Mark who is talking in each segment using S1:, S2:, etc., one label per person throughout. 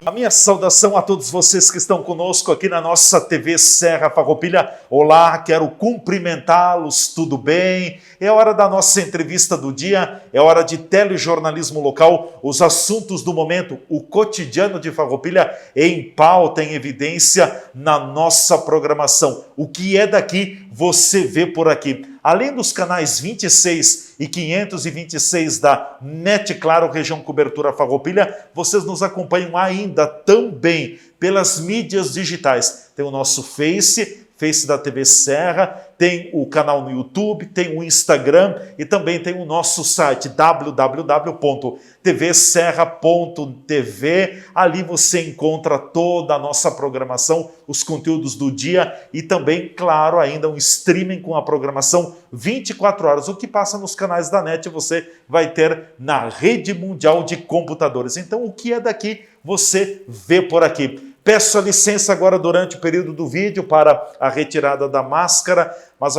S1: A minha saudação a todos vocês que estão conosco aqui na nossa TV Serra Farroupilha. Olá, quero cumprimentá-los, tudo bem? É hora da nossa entrevista do dia, é hora de telejornalismo local, os assuntos do momento, o cotidiano de Farroupilha em pauta, em evidência na nossa programação. O que é daqui, você vê por aqui. Além dos canais 26 e 526 da NET Claro, região cobertura Farroupilha, vocês nos acompanham ainda também pelas mídias digitais. Tem o nosso Face da TV Serra, tem o canal no YouTube, tem o Instagram e também tem o nosso site www.tvserra.tv. Ali você encontra toda a nossa programação, os conteúdos do dia e também, claro, ainda um streaming com a programação 24 horas. O que passa nos canais da NET você vai ter na rede mundial de computadores. Então, o que é daqui, você vê por aqui. Peço a licença agora durante o período do vídeo para a retirada da máscara, mas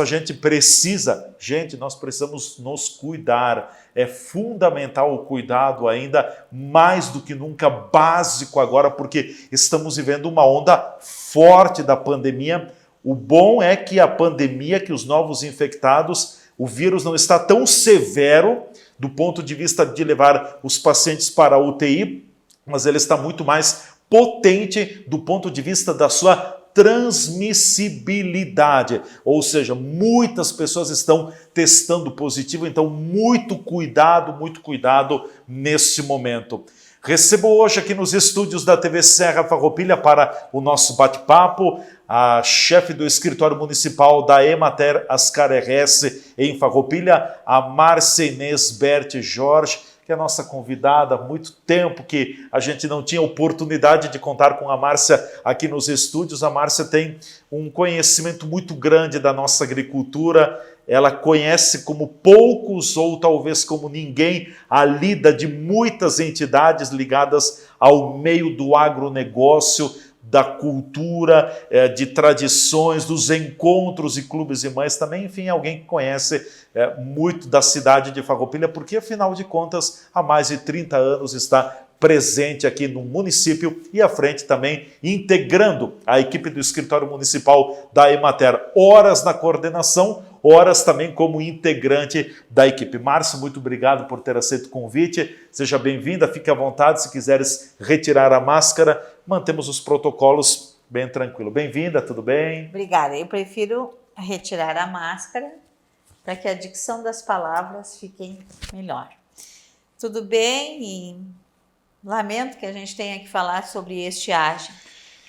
S1: nós precisamos nos cuidar. É fundamental o cuidado ainda, mais do que nunca, básico agora, porque estamos vivendo uma onda forte da pandemia. O bom é que a pandemia, que os novos infectados, o vírus não está tão severo do ponto de vista de levar os pacientes para a UTI, mas ele está muito mais potente do ponto de vista da sua transmissibilidade, ou seja, muitas pessoas estão testando positivo, então muito cuidado nesse momento. Recebo hoje aqui nos estúdios da TV Serra Farroupilha para o nosso bate-papo a chefe do escritório municipal da Emater Ascar RS em Farroupilha, a Márcia Inês Berti Jorge, que é a nossa convidada. Há muito tempo que a gente não tinha oportunidade de contar com a Márcia aqui nos estúdios. A Márcia tem um conhecimento muito grande da nossa agricultura. Ela conhece como poucos, ou talvez como ninguém, a lida de muitas entidades ligadas ao meio do agronegócio, da cultura, de tradições, dos encontros e clubes e mães também, enfim, alguém que conhece muito da cidade de Farroupilha, porque, afinal de contas, há mais de 30 anos está presente aqui no município e à frente também, integrando a equipe do escritório municipal da Emater, horas na coordenação, horas também como integrante da equipe. Márcia, muito obrigado por ter aceito o convite. Seja bem-vinda, fique à vontade. Se quiseres retirar a máscara, mantemos os protocolos bem tranquilo. Bem-vinda, tudo bem?
S2: Obrigada. Eu prefiro retirar a máscara para que a dicção das palavras fique melhor. Tudo bem? E lamento que a gente tenha que falar sobre estiagem.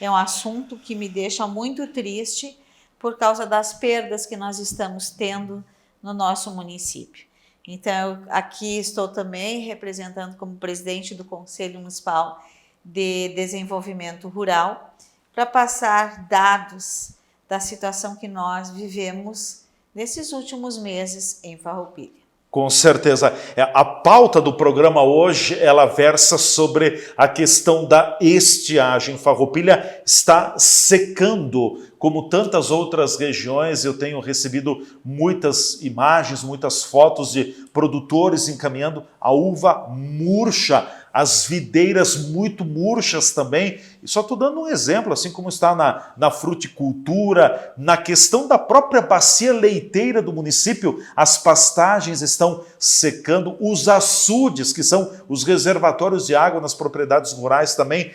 S2: É um assunto que me deixa muito triste por causa das perdas que nós estamos tendo no nosso município. Então, aqui estou também representando como presidente do Conselho Municipal de Desenvolvimento Rural para passar dados da situação que nós vivemos nesses últimos meses em Farroupilha.
S1: Com certeza. A pauta do programa hoje, ela versa sobre a questão da estiagem. Farroupilha está secando, como tantas outras regiões. Eu tenho recebido muitas imagens, muitas fotos de produtores encaminhando a uva murcha, as videiras muito murchas também. E só estou dando um exemplo, assim como está na fruticultura, na questão da própria bacia leiteira do município, as pastagens estão secando, os açudes, que são os reservatórios de água nas propriedades rurais também,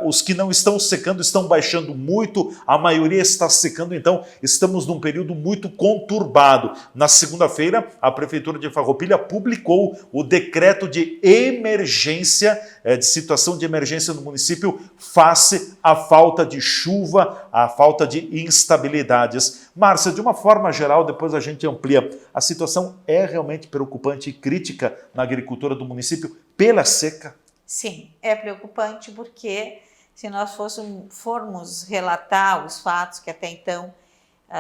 S1: os que não estão secando estão baixando muito, a maioria está secando, então estamos num período muito conturbado. Na segunda-feira, a Prefeitura de Farroupilha publicou o decreto de emergência, de situação de emergência no município, face à falta de chuva, à falta de instabilidades. Márcia, de uma forma geral, depois a gente amplia, a situação é realmente preocupante e crítica na agricultura do município pela seca?
S2: Sim, é preocupante porque se nós formos relatar os fatos que até então,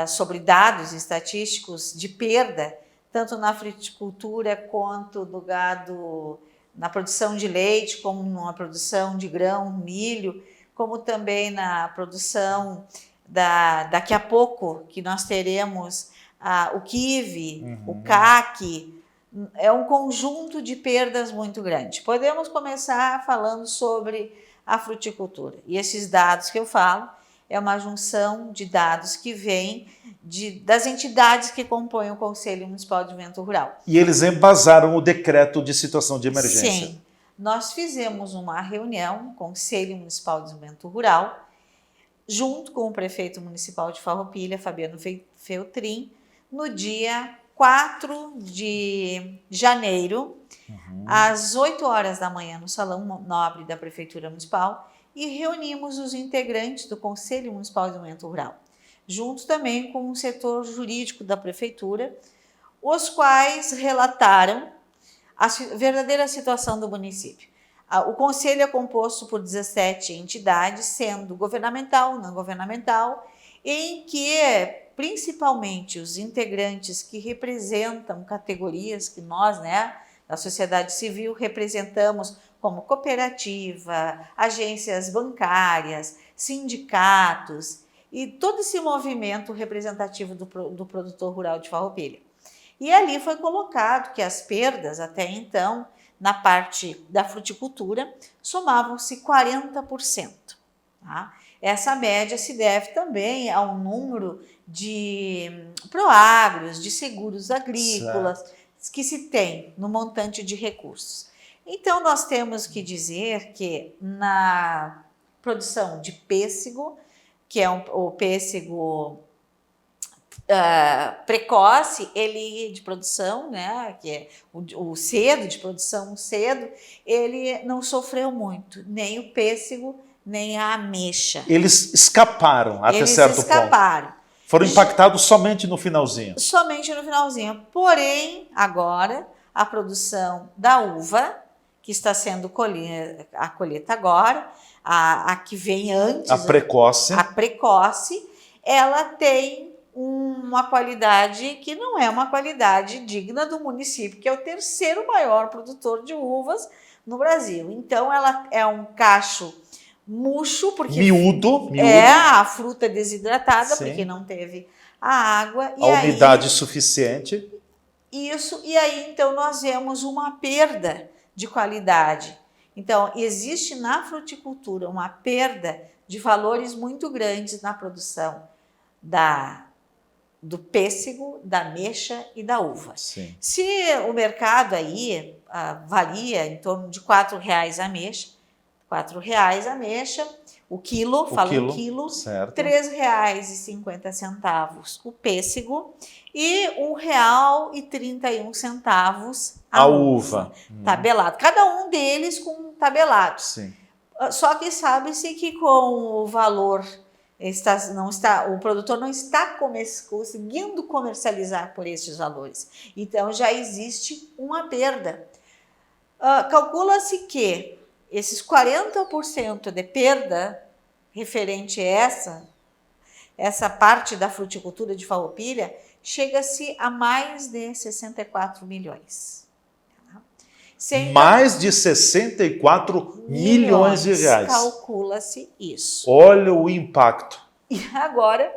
S2: sobre dados estatísticos de perda, tanto na fruticultura quanto do gado, na produção de leite, como na produção de grão, milho, como também na produção daqui a pouco, que nós teremos o kiwi, o caqui. É um conjunto de perdas muito grande. Podemos começar falando sobre a fruticultura. E esses dados que eu falo é uma junção de dados que vêm das entidades que compõem o Conselho Municipal de Desenvolvimento Rural.
S1: E eles embasaram o decreto de situação de emergência.
S2: Sim. Nós fizemos uma reunião, Conselho Municipal de Desenvolvimento Rural, junto com o prefeito municipal de Farroupilha, Fabiano Feltrin, no dia 4 de janeiro, às 8 horas da manhã, no Salão Nobre da Prefeitura Municipal, e reunimos os integrantes do Conselho Municipal de Desenvolvimento Rural, junto também com o setor jurídico da Prefeitura, os quais relataram a verdadeira situação do município. O Conselho é composto por 17 entidades, sendo governamental, não governamental, em que principalmente os integrantes que representam categorias que nós, da sociedade civil, representamos, como cooperativa, agências bancárias, sindicatos e todo esse movimento representativo do produtor rural de Farroupilha. E ali foi colocado que as perdas, até então, na parte da fruticultura, somavam-se 40%. Tá? Essa média se deve também ao número de proagros, de seguros agrícolas, que se tem no montante de recursos. Então, nós temos que dizer que na produção de pêssego, que é o pêssego precoce, ele de produção, que é o cedo, de produção cedo, ele não sofreu muito, nem o pêssego, nem a ameixa.
S1: Eles escaparam até certo ponto. Foram impactados somente no finalzinho.
S2: Somente no finalzinho. Porém, agora, a produção da uva, que está sendo a colheita agora, a que vem antes,
S1: a precoce,
S2: ela tem uma qualidade que não é uma qualidade digna do município, que é o terceiro maior produtor de uvas no Brasil. Então, ela é um cacho murcho, porque
S1: miúdo.
S2: É a fruta desidratada,
S1: Sim.
S2: porque não teve a água.
S1: E a umidade suficiente.
S2: Isso, e aí então nós vemos uma perda de qualidade. Então, existe na fruticultura uma perda de valores muito grandes na produção do pêssego, da ameixa e da uva.
S1: Sim.
S2: Se o mercado aí varia em torno de R$4 a ameixa, R$4 a ameixa, o quilo,
S1: R$
S2: R$ 3,50 o pêssego e R$1,31 a uva. Tabelado. Cada um deles com um tabelado.
S1: Sim.
S2: Só que sabe-se que com o valor o produtor não está conseguindo comercializar por estes valores. Então já existe uma perda. Calcula-se que esses 40% de perda referente a essa parte da fruticultura de Farroupilha chega-se a mais de 64 milhões.
S1: Mais de 64 milhões de reais.
S2: Calcula-se isso.
S1: Olha o impacto.
S2: E agora,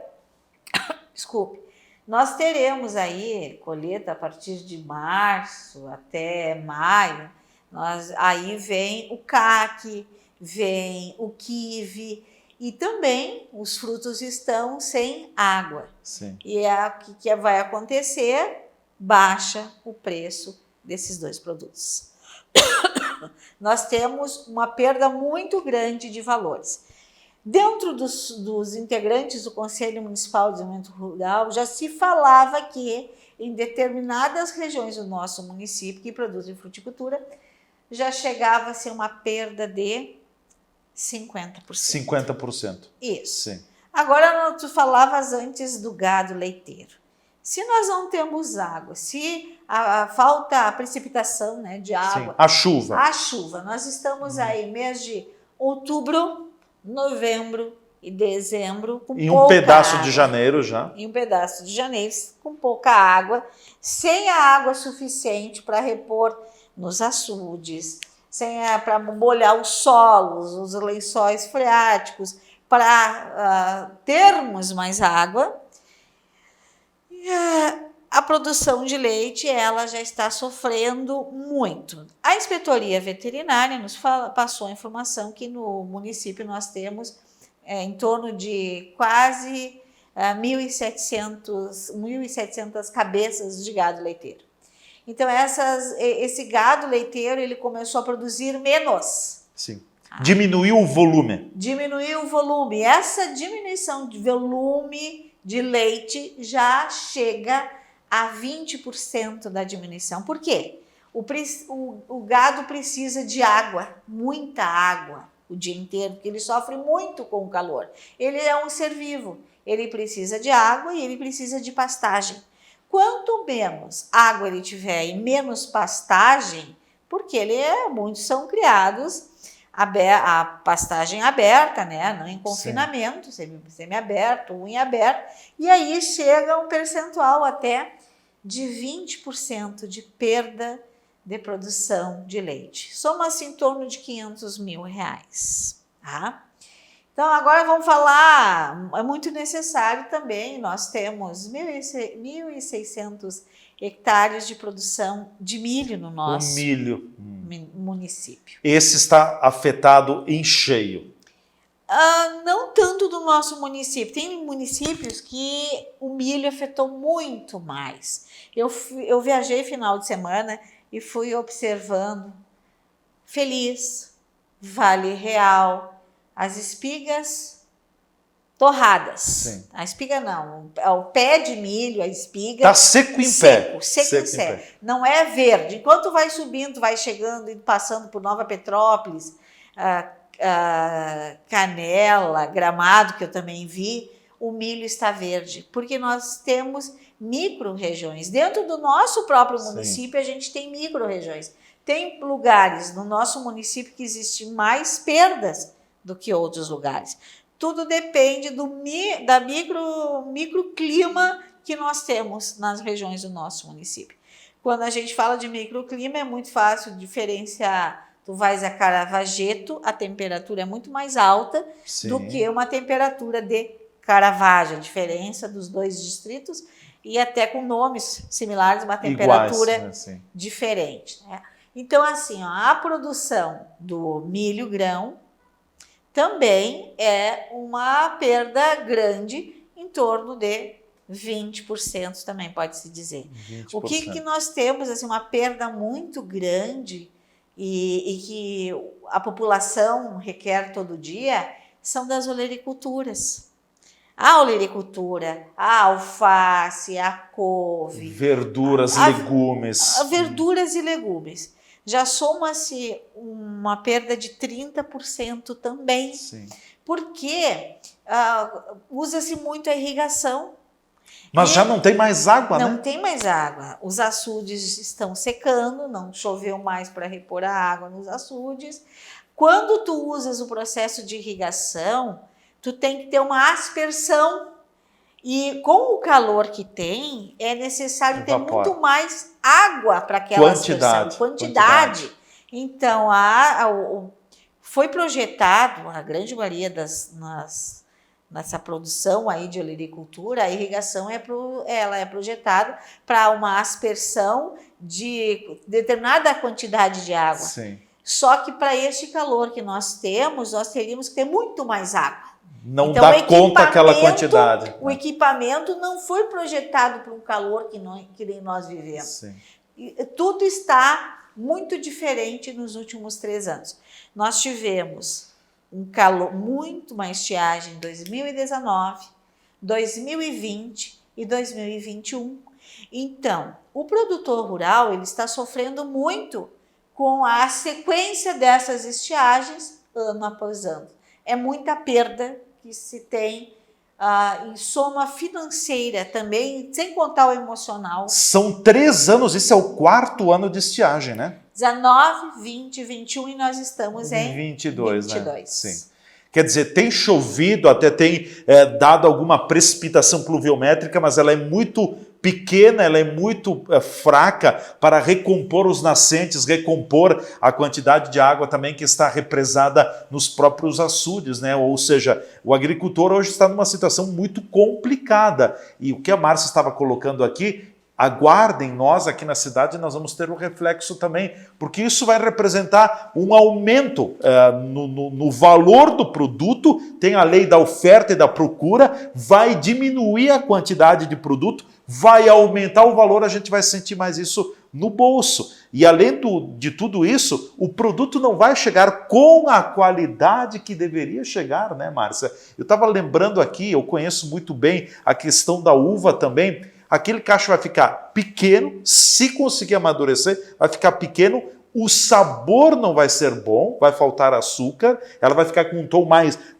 S2: desculpe, nós teremos aí colheita a partir de março até maio. Aí vem o caque, vem o kiwi e também os frutos estão sem água.
S1: Sim.
S2: E o que vai acontecer? Baixa o preço desses dois produtos. Nós temos uma perda muito grande de valores. Dentro dos integrantes do Conselho Municipal de Desenvolvimento Rural, já se falava que em determinadas regiões do nosso município que produzem fruticultura, já chegava a ser uma perda de 50%.
S1: 50%.
S2: Isso.
S1: Sim.
S2: Agora, tu falavas antes do gado leiteiro. Se nós não temos água, se falta a precipitação de água...
S1: Sim. A chuva.
S2: A chuva. Nós estamos aí mês de outubro, novembro e dezembro com pouca
S1: um pedaço
S2: água.
S1: De janeiro já.
S2: Em um pedaço de janeiro com pouca água, sem a água suficiente para repor nos açudes, para molhar os solos, os lençóis freáticos, para termos mais água. a produção de leite ela já está sofrendo muito. A Inspetoria Veterinária nos passou a informação que no município nós temos em torno de quase 1.700 cabeças de gado leiteiro. Então, esse gado leiteiro ele começou a produzir menos.
S1: Sim. Diminuiu o volume.
S2: Diminuiu o volume. Essa diminuição de volume de leite já chega a 20% da diminuição. Por quê? O gado precisa de água, muita água, o dia inteiro, porque ele sofre muito com o calor. Ele é um ser vivo, ele precisa de água e ele precisa de pastagem. Quanto menos água ele tiver e menos pastagem, porque muitos são criados a pastagem aberta, né? Não em confinamento, semi-aberto, unha aberta, e aí chega um percentual até de 20% de perda de produção de leite. Soma-se em torno de R$500 mil, tá? Então, agora vamos falar, é muito necessário também, nós temos 1.600 hectares de produção de milho no nosso município.
S1: Esse está afetado em cheio.
S2: Não tanto do nosso município, tem municípios que o milho afetou muito mais. Eu viajei final de semana e fui observando Feliz, Vale Real, as espigas torradas. Sim. A espiga não, o pé de milho, a espiga.
S1: Está seco em pé.
S2: Seco em pé. Não é verde. Enquanto vai subindo, vai chegando e passando por Nova Petrópolis, Canela, Gramado, que eu também vi, o milho está verde, porque nós temos micro-regiões. Dentro do nosso próprio município, a gente tem micro-regiões. Tem lugares no nosso município que existem mais perdas do que outros lugares. Tudo depende da microclima que nós temos nas regiões do nosso município. Quando a gente fala de microclima, é muito fácil diferenciar. Tu vais a Caravaggio, a temperatura é muito mais alta do que uma temperatura de Caravaggio. A diferença dos dois distritos e até com nomes similares, uma temperatura diferente, né? Então, assim, a produção do milho-grão também é uma perda grande, em torno de 20% também, pode-se dizer. 20%. O que nós temos, assim, uma perda muito grande e que a população requer todo dia, são das olericulturas. A olericultura, a alface, a couve.
S1: Verduras, legumes.
S2: Verduras e legumes. Já soma-se uma perda de 30% também. Sim. Porque usa-se muito a irrigação.
S1: Mas já não tem mais água, né?
S2: Não tem mais água. Os açudes estão secando, não choveu mais para repor a água nos açudes. Quando tu usas o processo de irrigação, tu tem que ter uma aspersão. E com o calor que tem, é necessário ter muito mais água para aquela quantidade. Então, foi projetado, a grande maioria nessa produção aí de olericultura, a irrigação ela é projetada para uma aspersão de determinada quantidade de água. Sim. Só que para este calor que nós teríamos que ter muito mais água.
S1: Não então, dá conta aquela quantidade.
S2: O equipamento não foi projetado para um calor que nem nós vivemos. Sim. Tudo está muito diferente nos últimos 3 anos. Nós tivemos um calor, muito mais estiagem em 2019, 2020 e 2021. Então, o produtor rural ele está sofrendo muito com a sequência dessas estiagens ano após ano. É muita perda que se tem em soma financeira também, sem contar o emocional.
S1: São 3 anos, isso é o 4º ano de estiagem, né?
S2: 19, 20, 21 e nós estamos em
S1: 22. Né? Sim. Quer dizer, tem chovido, até tem dado alguma precipitação pluviométrica, mas ela é muito pequena, ela é muito fraca para recompor os nascentes, recompor a quantidade de água também que está represada nos próprios açudes, né? Ou seja, o agricultor hoje está numa situação muito complicada. E o que a Márcia estava colocando aqui, aguardem, nós aqui na cidade nós vamos ter um reflexo também, porque isso vai representar um aumento no valor do produto, tem a lei da oferta e da procura, vai diminuir a quantidade de produto, vai aumentar o valor, a gente vai sentir mais isso no bolso. E além de tudo isso, o produto não vai chegar com a qualidade que deveria chegar, né, Márcia? Eu estava lembrando aqui, eu conheço muito bem a questão da uva também. Aquele cacho vai ficar pequeno, se conseguir amadurecer, vai ficar pequeno, o sabor não vai ser bom, vai faltar açúcar, ela vai ficar com um tom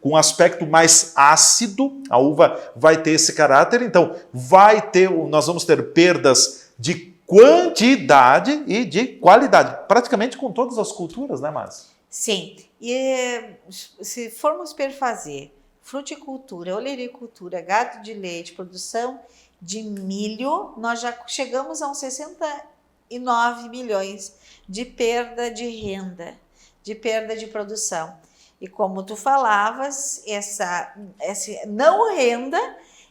S1: com um aspecto mais ácido, a uva vai ter esse caráter, então nós vamos ter perdas de quantidade e de qualidade, praticamente com todas as culturas, né, Márcia?
S2: Sim, e se formos perfazer fruticultura, olericultura, gado de leite, produção de milho, nós já chegamos a uns 69 milhões de perda de renda, de perda de produção. E como tu falavas, essa não renda,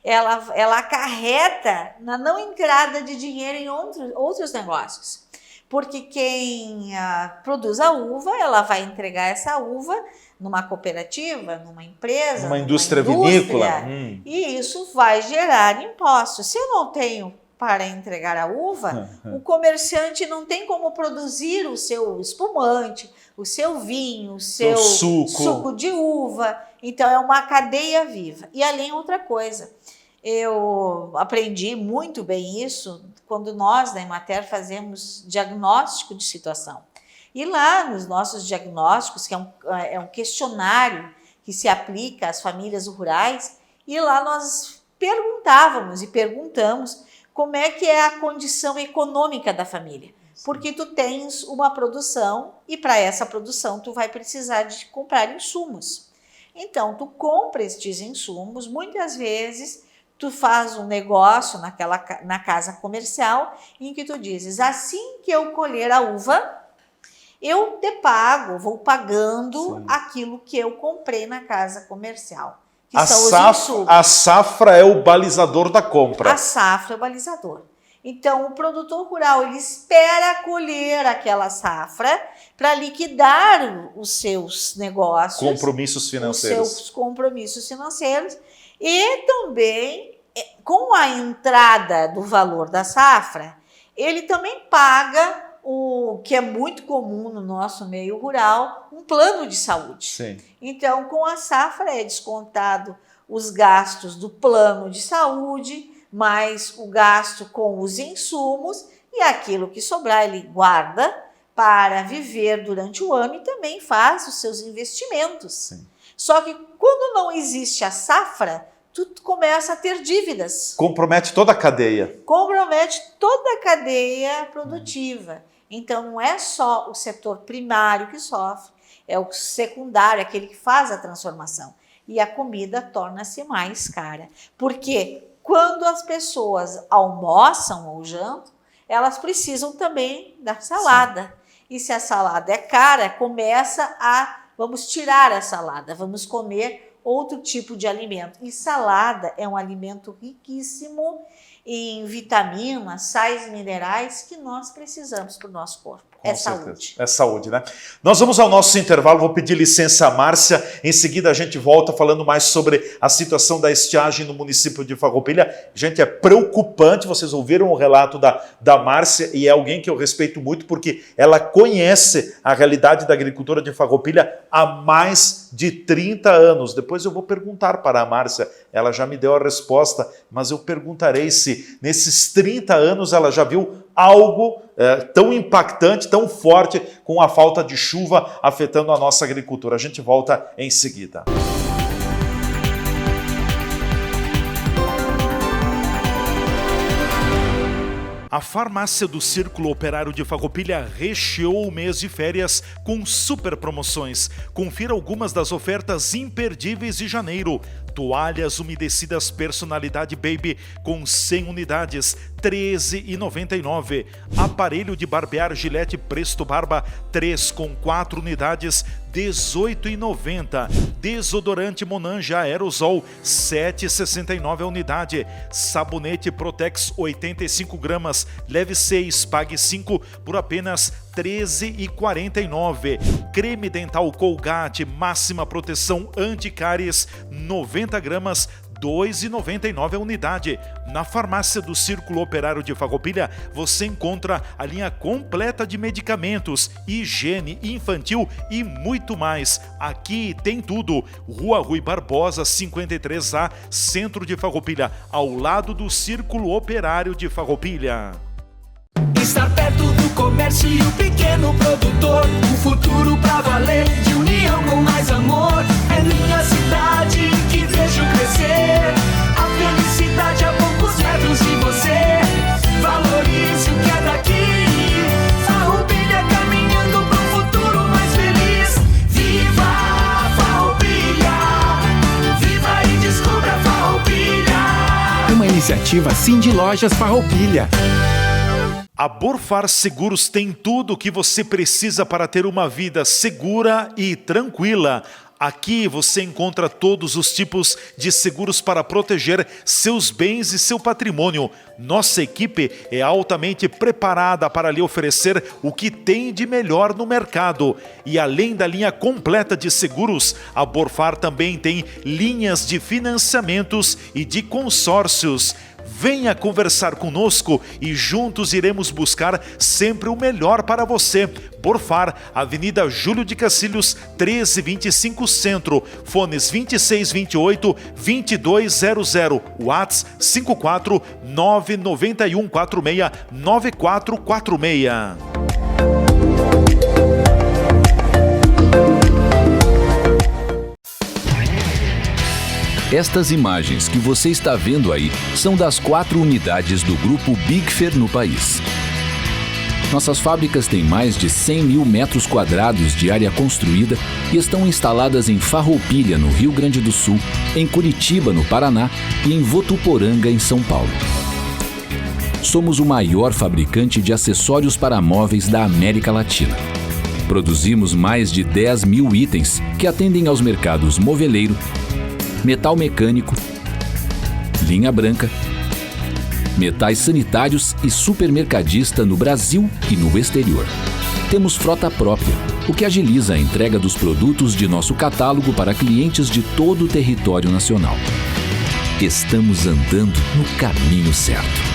S2: ela acarreta na não entrada de dinheiro em outros negócios. Porque quem produz a uva, ela vai entregar essa uva numa cooperativa, numa empresa,
S1: numa indústria vinícola.
S2: E isso vai gerar impostos. Se eu não tenho para entregar a uva, o comerciante não tem como produzir o seu espumante, o seu vinho, o seu suco de uva. Então é uma cadeia viva. E além outra coisa, eu aprendi muito bem isso quando nós da Emater fazemos diagnóstico de situação. E lá nos nossos diagnósticos, que é um questionário que se aplica às famílias rurais, e lá nós perguntávamos e perguntamos como é que é a condição econômica da família. Porque tu tens uma produção e para essa produção tu vai precisar de comprar insumos. Então tu compra estes insumos, muitas vezes tu faz um negócio na casa comercial em que tu dizes, assim que eu colher a uva, eu te pago, vou pagando aquilo que eu comprei na casa comercial.
S1: A safra é o balizador da compra.
S2: A safra é o balizador. Então, o produtor rural, ele espera colher aquela safra para liquidar os seus negócios.
S1: Compromissos financeiros.
S2: Os seus compromissos financeiros. E também, com a entrada do valor da safra, ele também paga o que é muito comum no nosso meio rural, um plano de saúde.
S1: Sim.
S2: Então, com a safra é descontado os gastos do plano de saúde, mais o gasto com os insumos e aquilo que sobrar ele guarda para viver durante o ano e também faz os seus investimentos.
S1: Sim.
S2: Só que quando não existe a safra, tu começa a ter dívidas.
S1: Compromete toda a cadeia.
S2: Compromete toda a cadeia produtiva. Então, não é só o setor primário que sofre, é o secundário, aquele que faz a transformação. E a comida torna-se mais cara. Porque quando as pessoas almoçam ou jantam, elas precisam também da salada. Sim. E se a salada é cara, vamos tirar a salada, vamos comer outro tipo de alimento. E salada é um alimento riquíssimo em vitaminas, sais minerais que nós precisamos para o nosso corpo.
S1: Com saúde. É saúde, né? Nós vamos ao nosso intervalo, vou pedir licença à Márcia, em seguida a gente volta falando mais sobre a situação da estiagem no município de Farroupilha. Gente, é preocupante, vocês ouviram o relato da Márcia e é alguém que eu respeito muito porque ela conhece a realidade da agricultura de Farroupilha há mais de 30 anos. Depois eu vou perguntar para a Márcia, ela já me deu a resposta, mas eu perguntarei se nesses 30 anos ela já viu algo tão impactante, tão forte, com a falta de chuva afetando a nossa agricultura. A gente volta em seguida. A farmácia do Círculo Operário de Farroupilha recheou o mês de férias com super promoções. Confira algumas das ofertas imperdíveis de janeiro. Toalhas umedecidas personalidade Baby com 100 unidades, 13,99. Aparelho de barbear Gillette Presto Barba 3 com 4 unidades, 18,90. Desodorante Monange Aerosol 7,69 a unidade. Sabonete Protex 85 gramas, leve 6, pague 5 por apenas R$13,49. Creme dental Colgate máxima proteção anti-cáries 90 gramas, R$2,99 a unidade. Na farmácia do Círculo Operário de Farroupilha você encontra a linha completa de medicamentos, higiene infantil e muito mais. Aqui tem tudo. Rua Rui Barbosa, 53A, centro de Farroupilha, ao lado do Círculo Operário de Farroupilha.
S3: Estar perto do comércio e o pequeno produtor, o futuro pra valer, de união com mais amor. É minha cidade que vejo crescer, a felicidade a poucos metros de você. Valorize o que é daqui, Farroupilha caminhando pro futuro mais feliz. Viva Farroupilha, viva e descubra Farroupilha.
S4: Uma iniciativa Cindy Lojas Farroupilha.
S1: A Borfar Seguros tem tudo o que você precisa para ter uma vida segura e tranquila. Aqui você encontra todos os tipos de seguros para proteger seus bens e seu patrimônio. Nossa equipe é altamente preparada para lhe oferecer o que tem de melhor no mercado. E além da linha completa de seguros, a Borfar também tem linhas de financiamentos e de consórcios. Venha conversar conosco e juntos iremos buscar sempre o melhor para você. Borfar, Avenida Júlio de Cacilhos, 1325 Centro, fones 2628-2200, WhatsApp 54991469446.
S5: Estas imagens que você está vendo aí são das 4 unidades do Grupo Bigfer no país. Nossas fábricas têm mais de 100 mil metros quadrados de área construída e estão instaladas em Farroupilha, no Rio Grande do Sul, em Curitiba, no Paraná e em Votuporanga, em São Paulo. Somos o maior fabricante de acessórios para móveis da América Latina. Produzimos mais de 10 mil itens que atendem aos mercados moveleiro, metal mecânico, linha branca, metais sanitários e supermercadista no Brasil e no exterior. Temos frota própria, o que agiliza a entrega dos produtos de nosso catálogo para clientes de todo o território nacional. Estamos andando no caminho certo.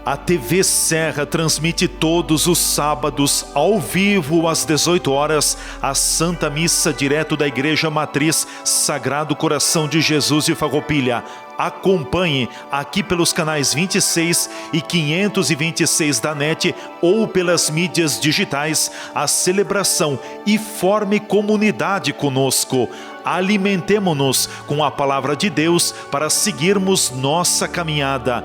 S1: A TV Serra transmite todos os sábados, ao vivo, às 18 horas, a Santa Missa direto da Igreja Matriz Sagrado Coração de Jesus de Farroupilha. Acompanhe aqui pelos canais 26 e 526 da NET ou pelas mídias digitais a celebração e forme comunidade conosco. Alimentemo-nos com a palavra de Deus para seguirmos nossa caminhada.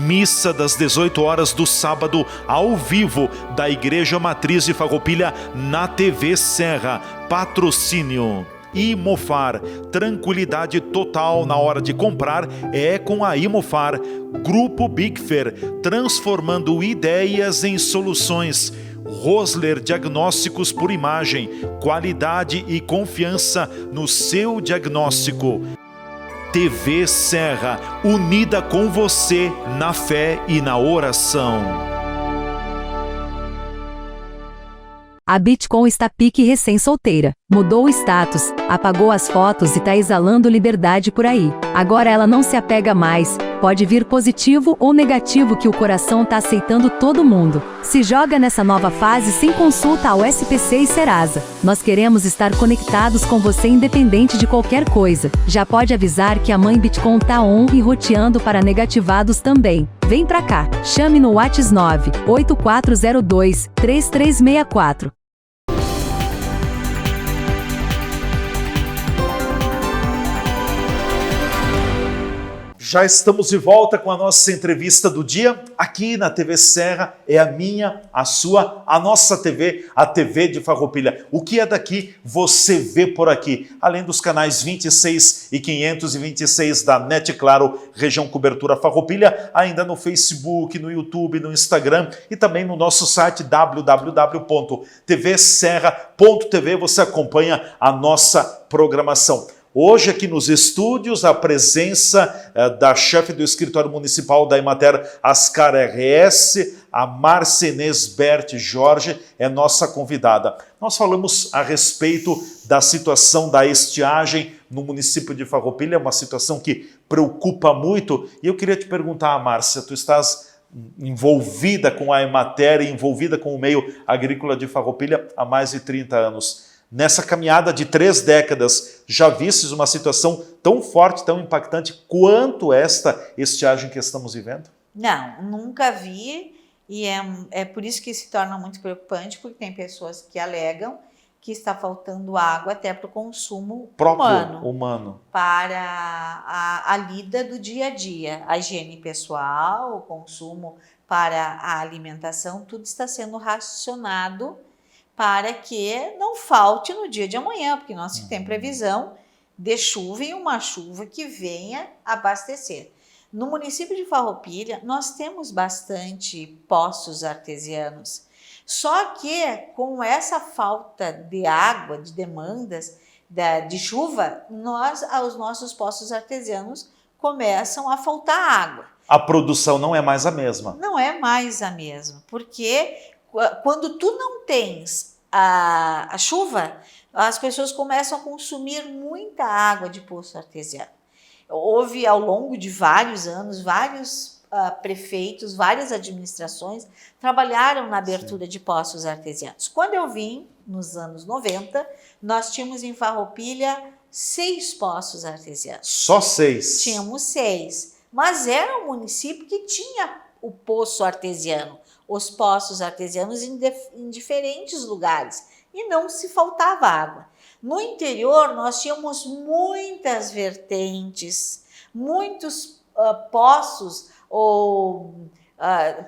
S1: Missa das 18 horas do sábado, ao vivo, da Igreja Matriz de Farroupilha, na TV Serra. Patrocínio Imofar, tranquilidade total na hora de comprar é com a Imofar. Grupo Bigfer, transformando ideias em soluções. Rosler Diagnósticos por Imagem, qualidade e confiança no seu diagnóstico. TV Serra, unida com você na fé e na oração.
S6: A Bitcoin está pique recém-solteira. Mudou o status, apagou as fotos e tá exalando liberdade por aí. Agora ela não se apega mais. Pode vir positivo ou negativo que o coração tá aceitando todo mundo. Se joga nessa nova fase sem consulta ao SPC e Serasa. Nós queremos estar conectados com você independente de qualquer coisa. Já pode avisar que a mãe Bitcoin tá on e roteando para negativados também. Vem pra cá, chame no WhatsApp 98402-3364.
S1: Já estamos de volta com a nossa entrevista do dia aqui na TV Serra. É a minha, a sua, a nossa TV, a TV de Farroupilha. O que é daqui, você vê por aqui. Além dos canais 26 e 526 da NET Claro, região cobertura Farroupilha, ainda no Facebook, no YouTube, no Instagram e também no nosso site www.tvserra.tv. Você acompanha a nossa programação. Hoje aqui nos estúdios, a presença da chefe do escritório municipal da Emater Ascar RS, a Márcia Inês Berti Jorge, é nossa convidada. Nós falamos a respeito da situação da estiagem no município de Farroupilha, uma situação que preocupa muito. E eu queria te perguntar, Márcia, tu estás envolvida com a Emater, envolvida com o meio agrícola de Farroupilha há mais de 30 anos. Nessa caminhada de 3 décadas, já vistes uma situação tão forte, tão impactante quanto esta estiagem que estamos vivendo?
S2: Não, nunca vi, e é por isso que se torna muito preocupante, porque tem pessoas que alegam que está faltando água até para o consumo
S1: humano.
S2: Para a lida do dia a dia, a higiene pessoal, o consumo para a alimentação, tudo está sendo racionado para que não falte no dia de amanhã, porque nós temos previsão de chuva e uma chuva que venha abastecer. No município de Farroupilha, nós temos bastante poços artesianos, só que com essa falta de água, de demandas de chuva, os nossos poços artesianos começam a faltar água.
S1: A produção não é mais a mesma.
S2: Não é mais a mesma, porque quando tu não tens a chuva, as pessoas começam a consumir muita água de poço artesiano. Houve, ao longo de vários anos, vários prefeitos, várias administrações trabalharam na abertura de poços artesianos. Quando eu vim, nos anos 90, nós tínhamos em Farroupilha 6 poços artesianos.
S1: Só 6?
S2: Tínhamos 6, mas era um município que tinha o poço artesiano, os poços artesianos em diferentes lugares, e não se faltava água. No interior, nós tínhamos muitas vertentes, muitos poços ou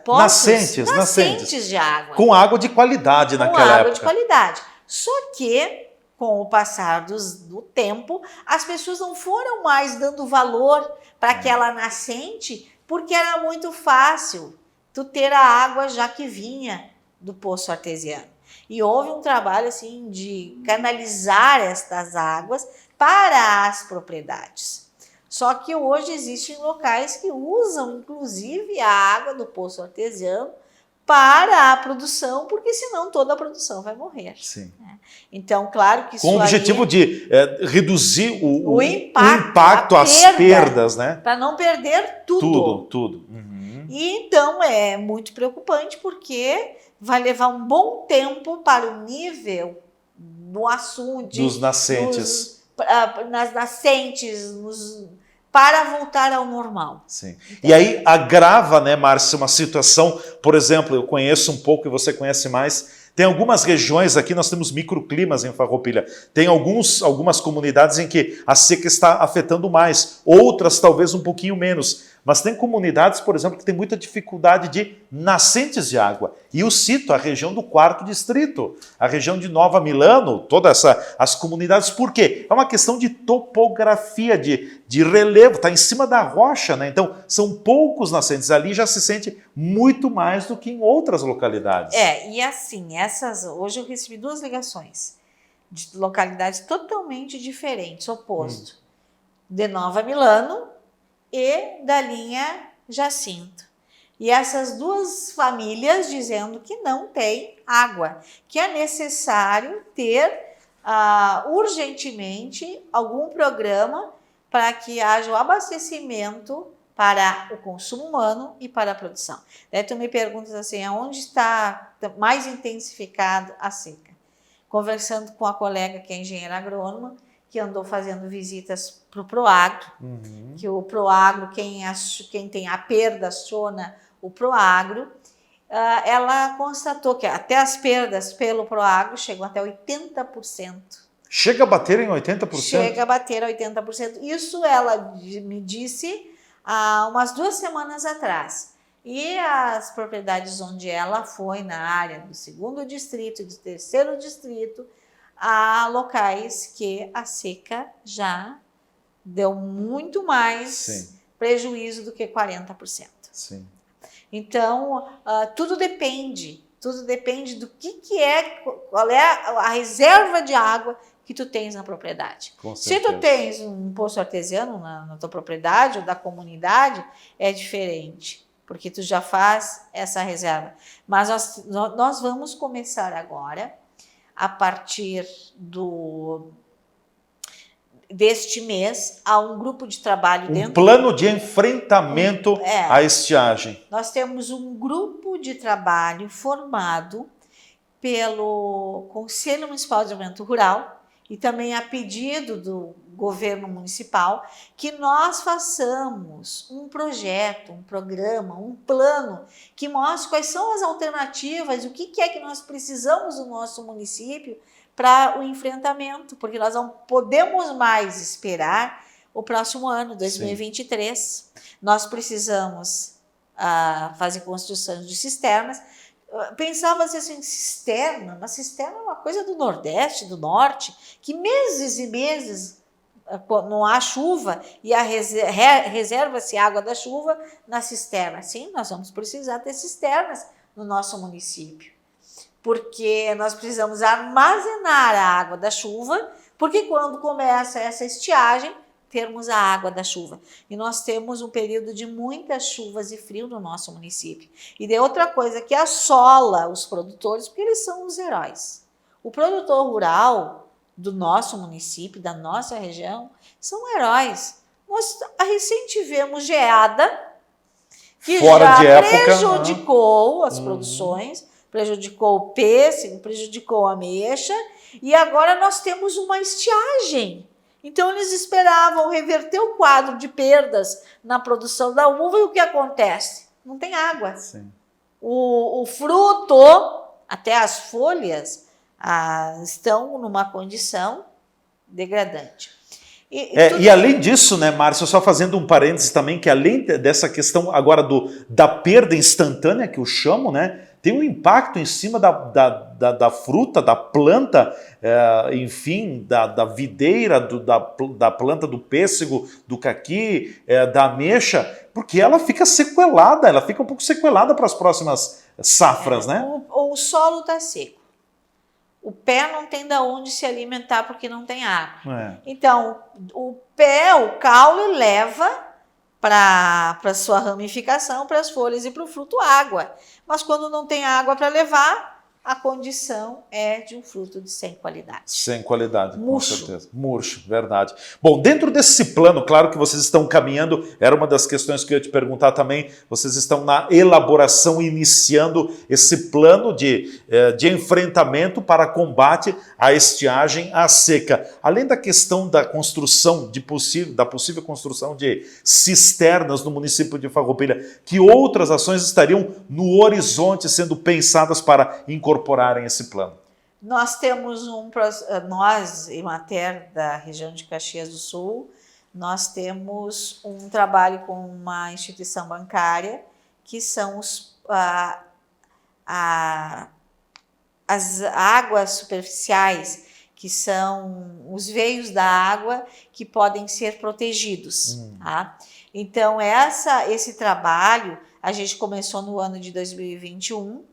S2: nascentes de água.
S1: Com água de qualidade naquela época. Com água
S2: de qualidade. Só que, com o passar do tempo, as pessoas não foram mais dando valor para aquela nascente, porque era muito fácil tu ter a água já que vinha do poço artesiano. E houve um trabalho assim de canalizar estas águas para as propriedades. Só que hoje existem locais que usam inclusive a água do poço artesiano para a produção, porque senão toda a produção vai morrer.
S1: Sim.
S2: Então, claro que isso
S1: com o objetivo de reduzir o impacto, as perdas, né?
S2: Para não perder tudo.
S1: Tudo.
S2: E então é muito preocupante, porque vai levar um bom tempo para o nível do açude,
S1: dos nascentes,
S2: nas nascentes, para voltar ao normal.
S1: Sim. Então, e aí agrava, né, Márcia, uma situação, por exemplo, eu conheço um pouco e você conhece mais. Tem algumas regiões aqui, nós temos microclimas em Farroupilha. Tem algumas comunidades em que a seca está afetando mais, outras talvez um pouquinho menos. Mas tem comunidades, por exemplo, que tem muita dificuldade de nascentes de água. E eu cito a região do 4º Distrito, a região de Nova Milano, as comunidades. Por quê? É uma questão de topografia, de relevo, está em cima da rocha, né? Então, são poucos nascentes. Ali já se sente muito mais do que em outras localidades.
S2: E assim, hoje eu recebi 2 ligações de localidades totalmente diferentes, oposto. De Nova Milano e da linha Jacinto. E essas 2 famílias dizendo que não tem água, que é necessário ter urgentemente algum programa para que haja o abastecimento para o consumo humano e para a produção. Daí tu me perguntas assim, aonde está mais intensificado a seca? Conversando com a colega que é engenheira agrônoma, que andou fazendo visitas para o Proagro, que o Proagro, quem tem a perda aciona o Proagro, ela constatou que até as perdas pelo Proagro chegam até 80%.
S1: Chega a bater em 80%?
S2: Chega a bater 80%. Isso ela me disse há umas 2 semanas atrás. E as propriedades onde ela foi, na área do 2º distrito e do 3º distrito, há locais que a seca já deu muito mais
S1: Sim.
S2: prejuízo do que 40%.
S1: Sim.
S2: Então, tudo depende do que é, qual é a reserva de água que tu tens na propriedade.
S1: Com
S2: Se
S1: certeza.
S2: tu tens um poço artesiano na tua propriedade ou da comunidade, é diferente, porque tu já faz essa reserva. Mas nós vamos começar agora, a partir deste mês, há um grupo de trabalho dentro.
S1: Um plano de enfrentamento à estiagem.
S2: Nós temos um grupo de trabalho formado pelo Conselho Municipal de Desenvolvimento Rural e também a pedido do governo municipal que nós façamos um projeto, um programa, um plano que mostre quais são as alternativas, o que é que nós precisamos no nosso município para o enfrentamento, porque nós não podemos mais esperar o próximo ano, 2023. Sim. Nós precisamos fazer construções de cisternas. Pensava assim, cisterna, mas cisterna é uma coisa do Nordeste, do Norte, que meses e meses não há chuva e reserva-se água da chuva na cisterna. Sim, nós vamos precisar ter cisternas no nosso município, porque nós precisamos armazenar a água da chuva, porque quando começa essa estiagem, termos a água da chuva. E nós temos um período de muitas chuvas e frio no nosso município. E de outra coisa que assola os produtores, porque eles são os heróis. O produtor rural do nosso município, da nossa região, são heróis. Nós recém tivemos geada, que
S1: fora
S2: já
S1: de época,
S2: prejudicou as produções, prejudicou o pêssego, prejudicou a ameixa, e agora nós temos uma estiagem. Então, eles esperavam reverter o quadro de perdas na produção da uva e o que acontece? Não tem água.
S1: Sim.
S2: O fruto, até as folhas, estão numa condição degradante.
S1: E além disso, né, Márcio, só fazendo um parênteses também, que além dessa questão agora da perda instantânea, que eu chamo, né, tem um impacto em cima da fruta, da planta, enfim, da videira, da planta do pêssego, do caqui, da ameixa, porque ela fica sequelada, ela fica um pouco sequelada para as próximas safras, né?
S2: O solo está seco. O pé não tem de onde se alimentar porque não tem água. Então, o caule leva para a sua ramificação, para as folhas e para o fruto água. Mas quando não tem água para levar, a condição é de um fruto sem qualidade.
S1: Sem qualidade,
S2: murcho.
S1: Com certeza. Murcho, verdade. Bom, dentro desse plano, claro que vocês estão caminhando, era uma das questões que eu ia te perguntar também, vocês estão na elaboração, iniciando esse plano de enfrentamento para combate à estiagem, à seca. Além da questão da construção, da possível construção de cisternas no município de Farroupilha, que outras ações estariam no horizonte sendo pensadas para incorporarem esse plano?
S2: Nós temos nós, Emater, da região de Caxias do Sul, nós temos um trabalho com uma instituição bancária, que são as águas superficiais, que são os veios da água que podem ser protegidos. Tá? Então, esse trabalho a gente começou no ano de 2021,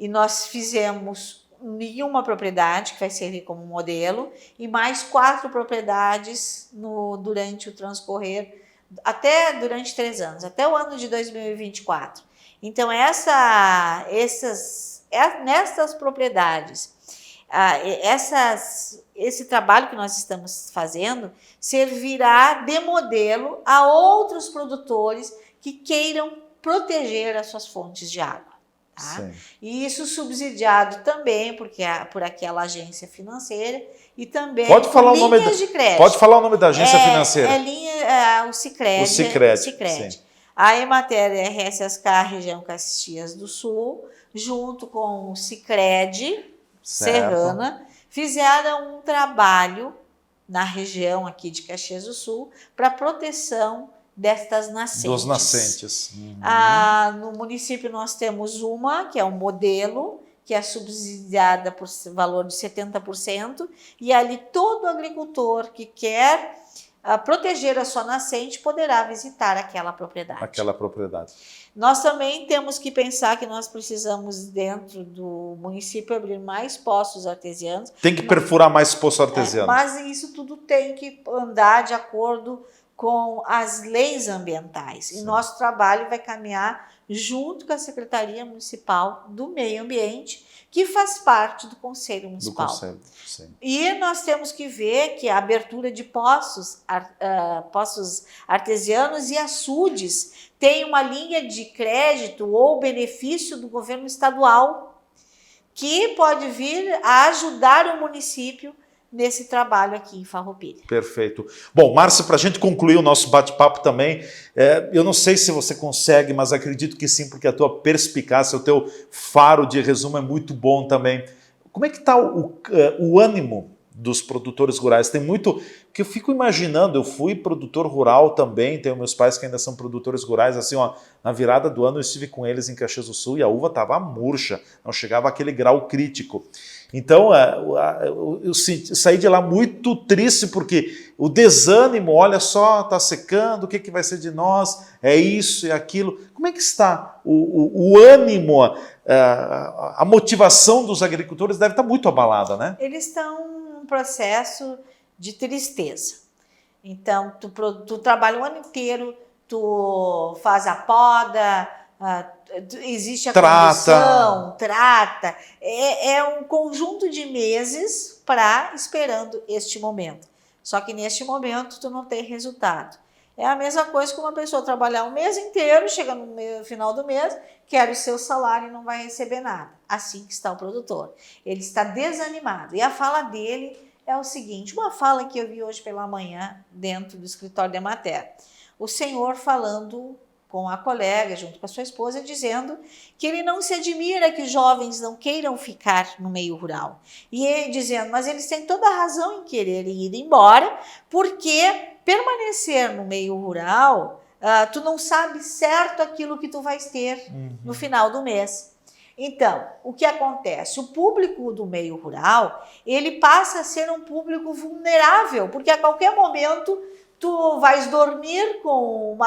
S2: e nós fizemos em uma propriedade, que vai servir como modelo, e mais 4 propriedades durante o transcorrer, durante 3 anos, até o ano de 2024. Então, nessas propriedades, esse trabalho que nós estamos fazendo servirá de modelo a outros produtores que queiram proteger as suas fontes de água. Tá? E isso subsidiado também por aquela agência financeira e também
S1: pode falar
S2: linhas de crédito.
S1: Pode falar o nome da agência financeira?
S2: O Sicredi.
S1: O Sicredi.
S2: A Emater RSSK região Caxias do Sul, junto com o Sicredi Serrana, fizeram um trabalho na região aqui de Caxias do Sul para proteção destas nascentes.
S1: Dos nascentes.
S2: No município nós temos uma, que é um modelo, que é subsidiada por valor de 70%, e ali todo agricultor que quer proteger a sua nascente poderá visitar aquela propriedade. Nós também temos que pensar que nós precisamos, dentro do município, abrir mais poços artesianos.
S1: Tem que perfurar mais poço artesiano.
S2: Mas isso tudo tem que andar de acordo com as leis ambientais. Sim. E nosso trabalho vai caminhar junto com a Secretaria Municipal do Meio Ambiente, que faz parte do Conselho Municipal.
S1: Do Conselho, sim.
S2: E nós temos que ver que a abertura de poços artesianos e açudes tem uma linha de crédito ou benefício do governo estadual que pode vir a ajudar o município nesse trabalho aqui em Farroupilha.
S1: Perfeito. Bom, Márcia, para a gente concluir o nosso bate-papo também, eu não sei se você consegue, mas acredito que sim, porque a tua perspicácia, o teu faro de resumo é muito bom também. Como é que está o ânimo dos produtores rurais? Tem muito que eu fico imaginando, eu fui produtor rural também, tenho meus pais que ainda são produtores rurais, assim, ó, na virada do ano eu estive com eles em Caxias do Sul e a uva estava murcha, não chegava àquele grau crítico. Então, eu saí de lá muito triste, porque o desânimo, olha só, está secando, o que vai ser de nós? É isso, é aquilo. Como é que está o ânimo, a motivação dos agricultores deve estar muito abalada, né?
S2: Eles estão num processo de tristeza. Então, tu trabalha o ano inteiro, tu faz a poda, existe a condução, trata. É um conjunto de meses esperando este momento. Só que neste momento tu não tem resultado. É a mesma coisa que uma pessoa trabalhar um mês inteiro, chega no final do mês, quer o seu salário e não vai receber nada. Assim que está o produtor. Ele está desanimado. E a fala dele é o seguinte, uma fala que eu vi hoje pela manhã dentro do escritório da Emater. O senhor falando com a colega, junto com a sua esposa, dizendo que ele não se admira que jovens não queiram ficar no meio rural. E ele dizendo, mas eles têm toda a razão em querer ir embora, porque permanecer no meio rural, tu não sabe certo aquilo que tu vais ter no final do mês. Então, o que acontece? O público do meio rural, ele passa a ser um público vulnerável, porque a qualquer momento tu vais dormir com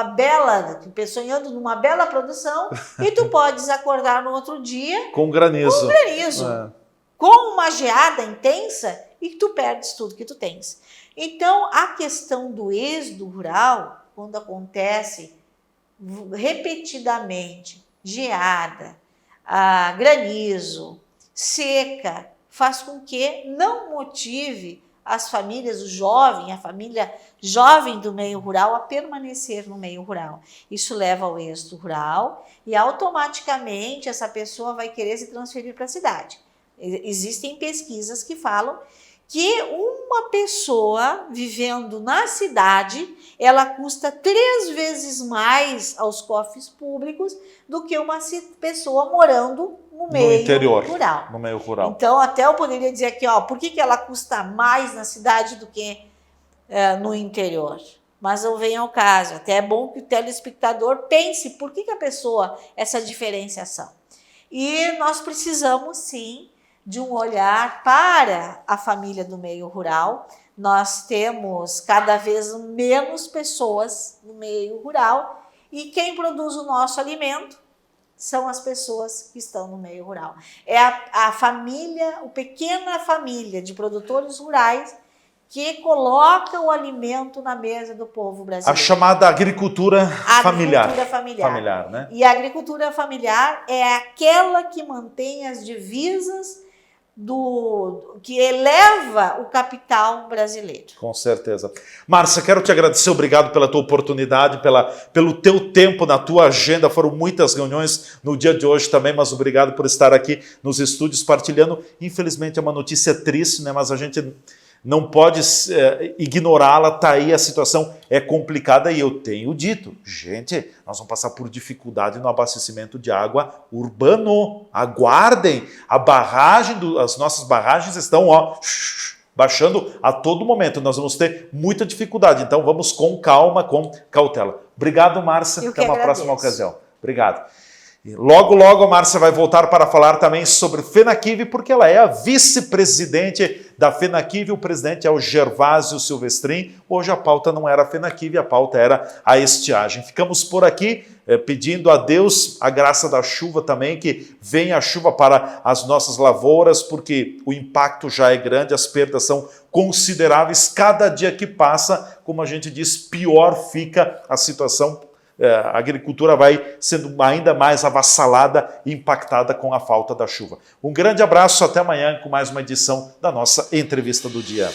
S2: sonhando numa bela produção e tu podes acordar no outro dia
S1: com granizo,
S2: com uma geada intensa e tu perdes tudo que tu tens. Então, a questão do êxodo rural, quando acontece repetidamente, geada, granizo, seca, faz com que não motive as famílias, a família jovem do meio rural a permanecer no meio rural. Isso leva ao êxodo rural e automaticamente essa pessoa vai querer se transferir para a cidade. Existem pesquisas que falam que uma pessoa vivendo na cidade, ela custa 3 vezes mais aos cofres públicos do que uma pessoa morando no meio
S1: interior,
S2: rural.
S1: No meio rural.
S2: Então, até eu poderia dizer aqui, por que ela custa mais na cidade do que no interior? Mas não vem ao caso. Até é bom que o telespectador pense por que a pessoa, essa diferenciação. E nós precisamos, sim, de um olhar para a família do meio rural. Nós temos cada vez menos pessoas no meio rural e quem produz o nosso alimento são as pessoas que estão no meio rural. É a família, a pequena família de produtores rurais que coloca o alimento na mesa do povo brasileiro.
S1: A chamada agricultura familiar.
S2: Familiar,
S1: né?
S2: E a agricultura familiar é aquela que mantém as divisas que eleva o capital brasileiro.
S1: Com certeza. Márcia, quero te agradecer, obrigado pela tua oportunidade, pelo teu tempo na tua agenda, foram muitas reuniões no dia de hoje também, mas obrigado por estar aqui nos estúdios partilhando. Infelizmente é uma notícia triste, né? Mas a gente não pode ignorá-la, tá aí, a situação é complicada e eu tenho dito, gente, nós vamos passar por dificuldade no abastecimento de água urbano, aguardem, as nossas barragens estão baixando a todo momento, nós vamos ter muita dificuldade, então vamos com calma, com cautela. Obrigado, Márcia.
S2: Eu
S1: Até
S2: que
S1: uma
S2: agradeço.
S1: próxima ocasião. Obrigado. E logo, logo a Márcia vai voltar para falar também sobre FENAQUIV, porque ela é a vice-presidente da FENAQUIV, o presidente é o Gervásio Silvestrin. Hoje a pauta não era a FENAQUIV, a pauta era a estiagem. Ficamos por aqui pedindo a Deus a graça da chuva também, que venha a chuva para as nossas lavouras, porque o impacto já é grande, as perdas são consideráveis. Cada dia que passa, como a gente diz, pior fica a situação. A agricultura vai sendo ainda mais avassalada e impactada com a falta da chuva. Um grande abraço, até amanhã com mais uma edição da nossa Entrevista do Dia.